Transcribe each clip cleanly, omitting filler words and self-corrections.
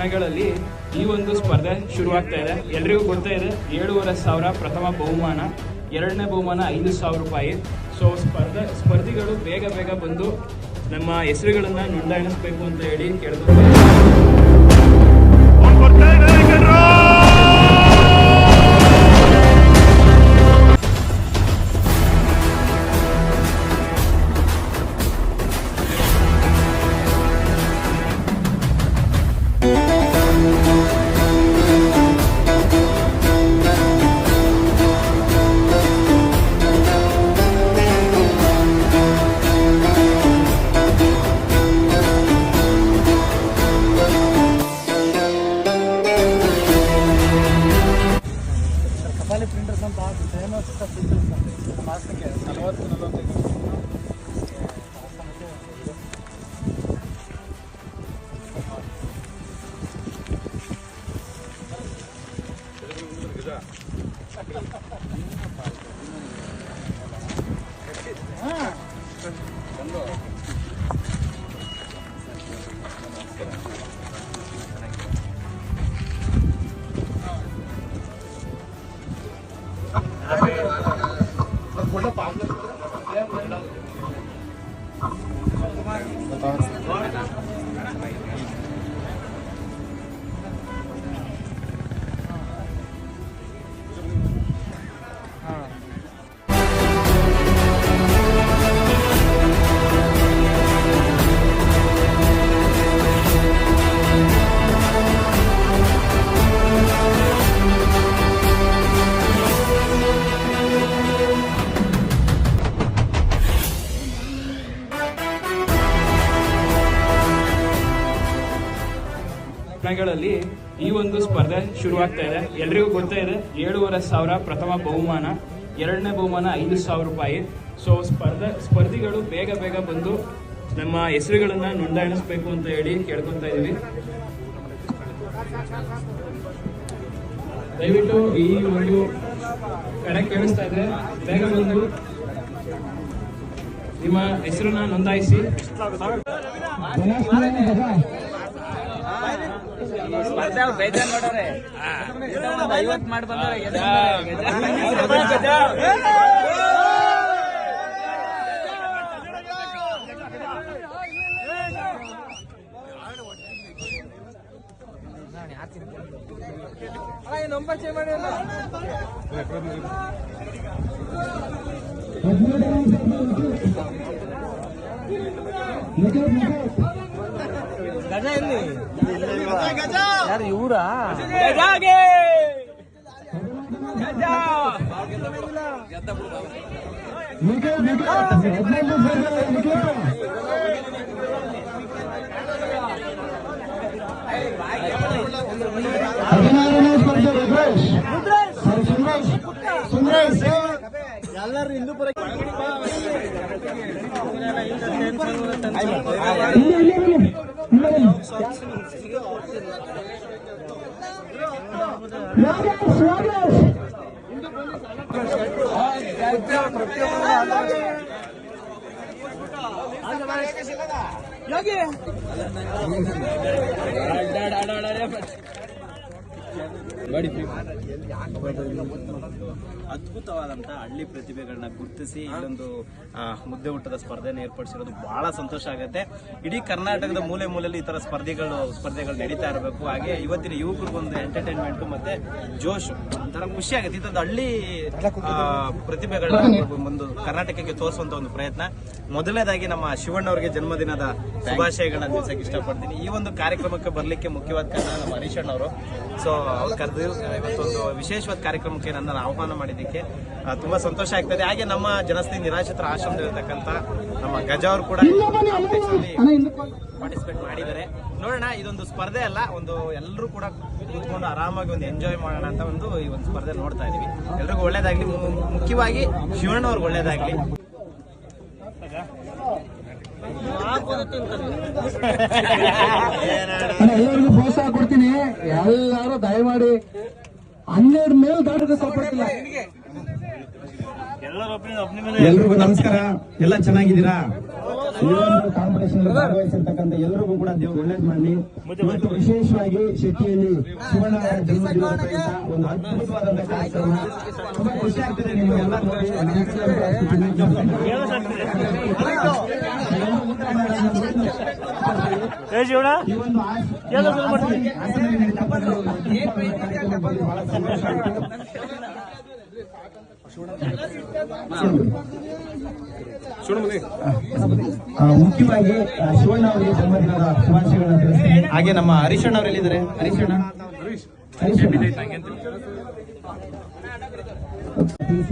ಗಳಲ್ಲಿ ಈ ಒಂದು ಸ್ಪರ್ಧೆ ಶುರುವಾಗ್ತಾ ಇದೆ. ಎಲ್ರಿಗೂ ಗೊತ್ತೇ ಇದೆ, 7,500 ಪ್ರಥಮ ಬಹುಮಾನ, ಎರಡನೇ ಬಹುಮಾನ 5,000 ರೂಪಾಯಿ. ಸೊ ಸ್ಪರ್ಧಿಗಳು ಬೇಗ ಬಂದು ನಮ್ಮ ಹೆಸರುಗಳನ್ನ ನೋಂದಾಯಿಸಬೇಕು ಅಂತ ಹೇಳಿ ಕೇಳ್ಕೊಳ್ತಾರೆ. ಪ್ರಿಂಟರ್ಸ್ ಅಂತ ಆಗುತ್ತೆ ಏನೋ ಪ್ರಿಂಟರ್ಸ್ ಮಾಸಕ್ಕೆ 40-45 ಗಳಲ್ಲಿ ಈ ಒಂದು ಸ್ಪರ್ಧೆ ಶುರುವಾಗ್ತಾ ಇದೆ. ಎಲ್ರಿಗೂ ಗೊತ್ತೇ ಇದೆ, 7,500 ಪ್ರಥಮ ಬಹುಮಾನ, ಎರಡನೇ ಬಹುಮಾನ 5,000 ರೂಪಾಯಿ. ಸೊ ಸ್ಪರ್ಧಿಗಳು ಬೇಗ ಬಂದು ನಮ್ಮ ಹೆಸರುಗಳನ್ನ ನೋಂದಾಯಿಸಬೇಕು ಅಂತ ಹೇಳಿ ಕೇಳ್ಕೊತಾ ಇದೀವಿ. ದಯವಿಟ್ಟು ಈ ಒಂದು ಕಡೆ ಕೇಳಿಸ್ತಾ ಇದ್ರೆ ಬೇಗ ಬಂದು ನಿಮ್ಮ ಹೆಸರನ್ನ ನೋಂದಾಯಿಸಿ. ಬೇಜಾರ್ ನೋಡ್ರೆ 50 ಮಾಡಿ ಬಂದ್ರೆ ನಂಬರ್ ಚೇಂಜ್ ಮಾಡಿಲ್ಲ. ಗಜ ಎಲ್ಲಿ ಯಾರು ಇವರಾ? ಗಜಾಗೆ ಗಜ ಎಲ್ಲರೂ ಹಿಂದೂ ಪರ ಅದ್ಭುತವಾದಂತ ಹಳ್ಳಿ ಪ್ರತಿಭೆಗಳನ್ನ ಗುರುತಿಸಿ ಇಲ್ಲೊಂದು ಮುದ್ದೆ ಊಟದ ಸ್ಪರ್ಧೆನ ಏರ್ಪಡಿಸಿರೋದು ಬಹಳ ಸಂತೋಷ ಆಗುತ್ತೆ. ಇಡೀ ಕರ್ನಾಟಕದ ಮೂಲೆಯಲ್ಲಿ ಈ ತರ ಸ್ಪರ್ಧೆಗಳು ನಡೀತಾ ಇರಬೇಕು. ಹಾಗೆ ಇವತ್ತಿನ ಯುವಕರಿಗೊಂದು ಎಂಟರ್ಟೈನ್ಮೆಂಟ್ ಮತ್ತೆ ಜೋಶ್ ಒಂಥರ ಖುಷಿ ಆಗುತ್ತೆ. ಇದೊಂದು ಹಳ್ಳಿ ಪ್ರತಿಭೆಗಳನ್ನ ಒಂದು ಕರ್ನಾಟಕಕ್ಕೆ ತೋರಿಸುವಂತ ಒಂದು ಪ್ರಯತ್ನ. ಮೊದಲನೇದಾಗಿ ನಮ್ಮ ಶಿವಣ್ಣವ್ರಿಗೆ ಜನ್ಮದಿನದ ಶುಭಾಶಯಗಳನ್ನ ತಿಳಿಸಕ್ಕೆ ಇಷ್ಟಪಡ್ತೀನಿ. ಈ ಒಂದು ಕಾರ್ಯಕ್ರಮಕ್ಕೆ ಬರ್ಲಿಕ್ಕೆ ಮುಖ್ಯವಾದ ಕಾರಣ ನಮ್ಮ ಹರೀಶ್ ಅಣ್ಣವರು. ಸೊ ಅವ್ರು ಕರೆದು ಇವತ್ತೊಂದು ವಿಶೇಷವಾದ ಕಾರ್ಯಕ್ರಮಕ್ಕೆ ನನ್ನನ್ನು ಆಹ್ವಾನ ಮಾಡಿದ್ದಕ್ಕೆ ತುಂಬಾ ಸಂತೋಷ ಆಗ್ತದೆ. ಹಾಗೆ ನಮ್ಮ ಜನಸ್ನೇಹಿ ನಿರಾಶ್ರಿತರ ಆಶ್ರಮದಲ್ಲಿರ್ತಕ್ಕಂಥ ನಮ್ಮ ಗಜ ಅವರು ಕೂಡ ಪಾರ್ಟಿಸಿಪೇಟ್ ಮಾಡಿದ್ದಾರೆ. ನೋಡೋಣ, ಇದೊಂದು ಸ್ಪರ್ಧೆ ಅಲ್ಲ, ಒಂದು ಎಲ್ಲರೂ ಕೂಡ ಕೂತ್ಕೊಂಡು ಆರಾಮಾಗಿ ಒಂದು ಎಂಜಾಯ್ ಮಾಡೋಣ ಅಂತ ಈ ಒಂದು ಸ್ಪರ್ಧೆ ನೋಡ್ತಾ ಇದೀವಿ. ಎಲ್ರಿಗೂ ಒಳ್ಳೇದಾಗ್ಲಿ, ಮುಖ್ಯವಾಗಿ ಶಿವಣ್ಣ ಅವ್ರಿಗೆ ಒಳ್ಳೇದಾಗ್ಲಿ. ಎಲ್ಲರಿಗೂ ಪ್ರೋತ್ಸಾಹ ಕೊಡ್ತೀನಿ. ಎಲ್ಲರೂ ದಯಮಾಡಿ 12 ಮೇಲೆ ದಾಟಕ್ಕೆ ಸಾಪಡ್ತಿಲ್ಲ. ಎಲ್ರಿಗೂ ನಮಸ್ಕಾರ. ಎಲ್ಲ ಚೆನ್ನಾಗಿದ್ದೀರಾ? ಈ ಒಂದು ಕಾಂಪಿಟೇಷನ್ ಭಾಗವಹಿಸಿರ್ತಕ್ಕಂಥ ಎಲ್ರಿಗೂ ಕೂಡ ದೇವ್ರು ಒಳ್ಳೇದ್ ಮಾಡಲಿ. ಇವತ್ತು ವಿಶೇಷವಾಗಿ ಶೆಟ್ಟಿಯಲ್ಲಿ ಶಿವಣ್ಣ ಅವರ ಜನ್ಮದಿನದ ಪ್ರಯುಕ್ತ ಒಂದು ಅದ್ಭುತವಾದಂತಹ ಕಾರ್ಯಕ್ರಮ. ತುಂಬಾ ಖುಷಿ ಆಗ್ತದೆ ನಿಮಗೆಲ್ಲ ನೋಡಿ. ಈ ಒಂದು ಆಸನದಲ್ಲಿ ನಡೀತಕ್ಕಂಥ ಕಾರ್ಯಕ್ರಮದಲ್ಲಿ ಬಹಳ ಸಂತೋಷ ಆಯಿತು. ಮುಖ್ಯವಾಗಿ ಶಿವಣ್ಣ ಅವರಿಗೆ ಜನ್ಮದಿನದ ಶುಭಾಶಯಗಳನ್ನು ತಿಳಿಸ್ತೀನಿ. ಹಾಗೆ ನಮ್ಮ ಹರೀಶಣ್ಣ ಅವರು ಎಲ್ಲಿದ್ದಾರೆ? ಹರೀಶಣ್ಣ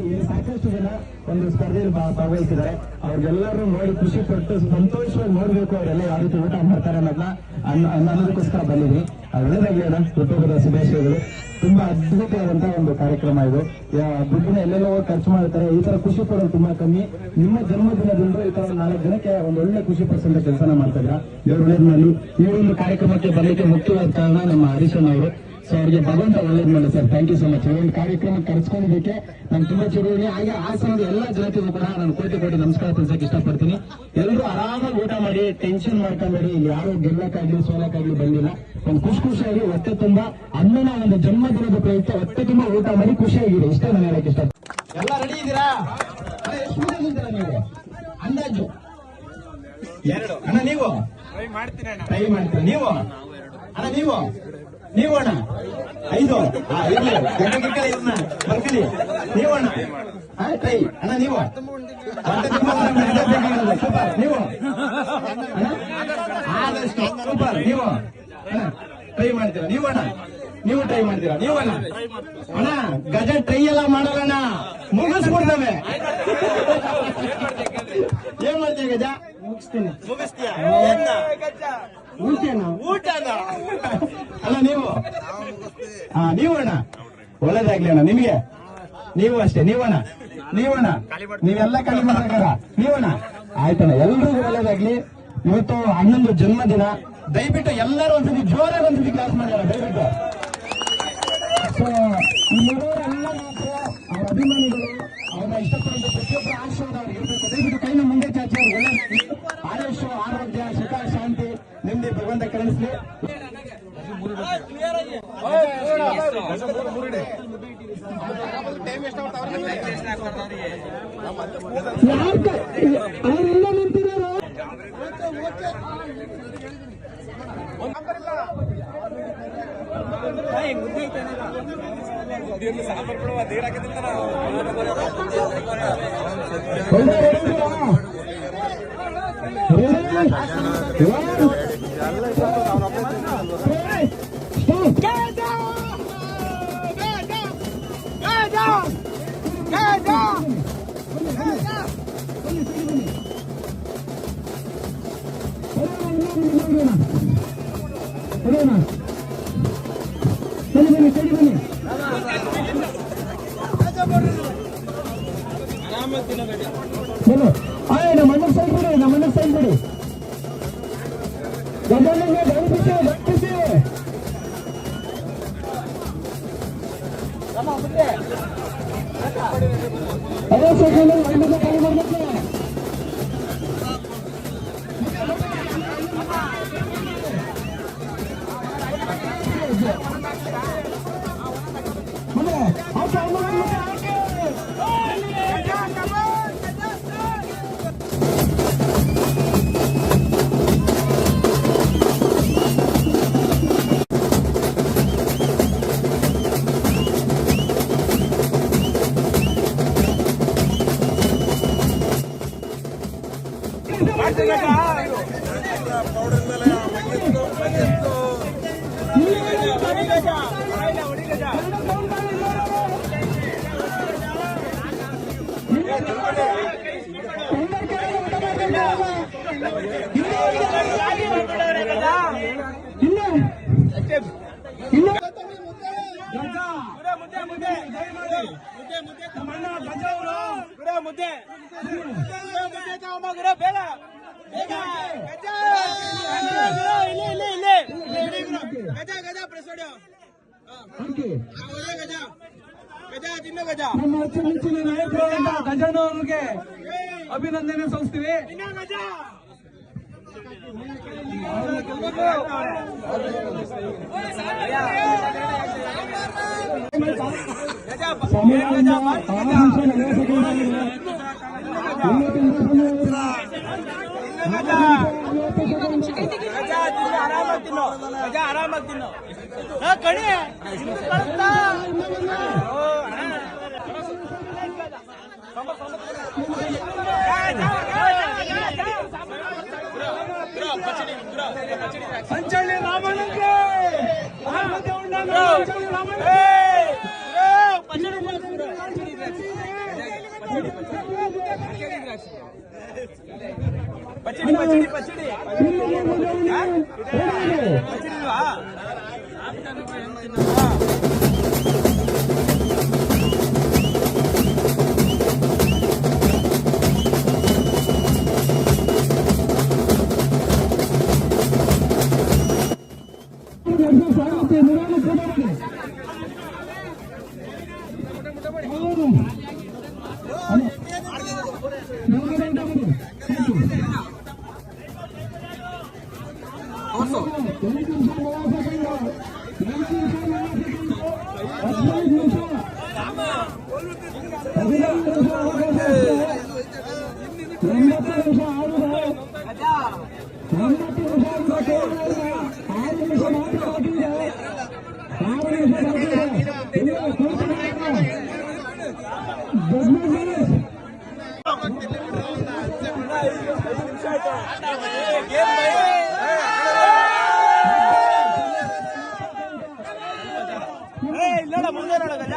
ಇಲ್ಲಿ ಸಾಕಷ್ಟು ಜನ ಒಂದು ಸ್ಪರ್ಧೆಯಲ್ಲಿ ಭಾಗವಹಿಸಿದ್ದಾರೆ. ಅವ್ರಿಗೆಲ್ಲರೂ ನೋಡಿ ಖುಷಿ ಪಟ್ಟು ಸಂತೋಷವಾಗಿ ನೋಡ್ಬೇಕು ಅವರೆಲ್ಲ ಯಾವ ರೀತಿ ಊಟ ಮಾಡ್ತಾರೆ ಅನ್ನೋದಕ್ಕೋಸ್ಕರ ಬಂದಿದ್ವಿ. ಒಳ್ಳೆದಾಗಿ ಹುಟ್ಟುಹಬ್ಬದ ಶುಭಾಶಯಗಳು. ತುಂಬಾ ಅದ್ಭುತವಾದಂತಹ ಒಂದು ಕಾರ್ಯಕ್ರಮ ಇದು. ದುಡ್ಡನ್ನ ಎಲ್ಲೆಲ್ಲೋ ಖರ್ಚು ಮಾಡ್ತಾರೆ. ಈ ತರ ಖುಷಿ ಪಡೋದು ತುಂಬಾ ಕಮ್ಮಿ. ನಿಮ್ಮ ಜನ್ಮದಿನದಿಂದ ಈ ತರ 4 ಜನಕ್ಕೆ ಒಂದು ಒಳ್ಳೆ ಖುಷಿ ಪಡಿಸುವಂತ ಕೆಲಸನ ಮಾಡ್ತಾ ಇದ್ರ. ದೇವ್ರ ಒಳ್ಳೇದ್ನಲ್ಲಿ ಈ ಒಂದು ಕಾರ್ಯಕ್ರಮಕ್ಕೆ ಬರ್ಲಿಕ್ಕೆ ಮುಖ್ಯವಾದ ಕಾರಣ ನಮ್ಮ ಹರೀಶಣ್ಣ ಅವರು. ಸೊ ಅವರಿಗೆ ಭಗವಂತ ಒಳ್ಳೇದ್ ಮಾಡಿ ಸರ್. Thank you so much. ಈ ಒಂದು ಕಾರ್ಯಕ್ರಮ ಕರೆಸ್ಕೊಂಡಿದ್ದಕ್ಕೆ ನಾನು ತುಂಬಾ ಚಿರುಣಿ. ಹಾಗೆ ಹಾಸನದ ಎಲ್ಲ ಜನತೆಗೂ ಕೂಡ ನಾನು ಕೋಟಿ ನಮಸ್ಕಾರ ತಿಳಿಸಕ್ಕೆ ಇಷ್ಟಪಡ್ತೀನಿ. ಎಲ್ಲರೂ ಆರಾಮಾಗಿ ಊಟ ಮಾಡಿ, ಟೆನ್ಷನ್ ಮಾಡ್ಕೊಂಬೇಡಿ. ಇಲ್ಲಿ ಯಾರು ಗೆಲ್ಲಕ್ಕಾಗ್ಲಿ ಸೋಲಕ್ಕಾಗ್ಲಿ ಬಂದಿಲ್ಲ. ಒಂದು ಖುಷಿಯಾಗಿ ಹೊಟ್ಟೆ ತುಂಬಾ ಅಣ್ಣನ ಒಂದು ಜನ್ಮದಿನದ ಪ್ರಯುಕ್ತ ಹೊಟ್ಟೆ ತುಂಬಾ ಊಟ ಮಾಡಿ ಖುಷಿಯಾಗಿದೆ. ಇಷ್ಟೇ ನಾನು ಹೇಳಕ್ಕೆ ಇಷ್ಟ. ಎಲ್ಲ ರೆಡಿ ಇದ್ದೀರಾ? ಎಷ್ಟು ಮಂದಿ ಇದ್ದೀರಾ ನೀವು? ಅಂದಾಜು 2 ಅಣ್ಣ. ನೀವು ಟ್ರೈ ಮಾಡ್ತೀರಾ? ನೀವು ಅಣ್ಣ ನೀವು ಅಣ್ಣ 5 ಬರ್ಕಲಿ. ನೀವು ಅಣ್ಣ ಟ್ರೈ ಅಣ್ಣ. ನೀವು ಸೂಪರ್. ನೀವು ಸೂಪರ್. ನೀವು ಟ್ರೈ ಮಾಡ್ತೀರಾ? ನೀವು ಅಣ್ಣ ನೀವು ಟ್ರೈ ಮಾಡ್ತೀರಾ? ನೀವು ಅಣ್ಣ ಗಜ ಟ್ರೈ ಎಲ್ಲ ಮಾಡೋಣ, ಮುಗಿಸ್ಬಿಡ್ತವೆ. ಏನ್ ಮಾಡ್ತೀಯ ಗಜ? ಮುಗಿಸ್ತೀಯ ಊಟನ ಅಲ್ಲ ನೀವು? ನೀವು ಅಣ್ಣ ಒಳ್ಳೇದಾಗ್ಲಿ ಅಣ್ಣ ನಿಮ್ಗೆ. ನೀವು ಅಷ್ಟೇ. ನೀವಣ್ಣ ನೀವೆಲ್ಲ ಖಾಲಿ ಮಾಡ್ಬೇಕಾರ. ನೀವಣ್ಣ ಆಯ್ತಣ್ಣ. ಎಲ್ರಿಗೂ ಒಳ್ಳೇದಾಗ್ಲಿ. ಇವತ್ತು ಅಣ್ಣಂದು ಜನ್ಮದಿನ. ದಯವಿಟ್ಟು ಎಲ್ಲರೂ ಒಂದ್ಸತಿ ಜೋರಾಗಿ ಒಂದ್ಸತಿ ಕ್ಲಾಸ್ ಮಾಡ್ಯಾರ ದಯವಿಟ್ಟು. ಸೊ ಇಲ್ಲಿರೋರೆಲ್ಲ ಮಾತ್ರ ಅವ್ರ ಅಭಿಮಾನಿಗಳು, ಅವ್ರನ್ನ ಇಷ್ಟಪಡುವಂತ ಪ್ರತಿಯೊಬ್ಬರ ಆಶೀರ್ವಾದ ಅವ್ರಿಗೆ ಇರಬೇಕು. ದಯವಿಟ್ಟು ಕೈನ ಮುಂದೆ ಚಾಚಿ ಅವ್ರು ಒಳ್ಳೆದಾಗ್ಲಿ. ಆಯುಷ್, ಆರೋಗ್ಯ, ಸುಖ, ಶಾಂತಿ ನಿಮ್ದೆ ಭಗವಂತ ಕಳಿಸ್ಲಿ. ಅವರೆಲ್ಲ ನಿಂತಿದ್ದಾರೆ. ನಮ್ಮನ್ನ ಸೈಡ್ ಬಿಡಿ. ನಮ್ಮ ಅಚ್ಚುಮೆಚ್ಚಿನ ನಾಯಕರಾದ ಗಜನವರಿಗೆ ಅಭಿನಂದನೆ ಸಲ್ಲಿಸ್ತೀವಿ. ಆರಾಮಾಗಿ ತಿನ್ನು ಕಣಿ ಸಂಚಳ್ಳಿ ರಾಮಣ್ಣಂಗೆ ಸಂಚಳ್ಳಿ ರಾಮಣ್ಣಂಗೆ ಪಚಡಿ ಪಚಡಿ ಪಚಡಿ ಪಚಡಿಲ್ವಾ ಇಲ್ಲ ಮುಂದೆ ನೋಡ ಗಜ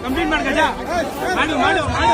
ಕಂಪ್ಲೀಟ್ ಮಾಡಿ ಗಜ ಮಾಡು ಮಾಡು ಮಾಡು ಮಾಡು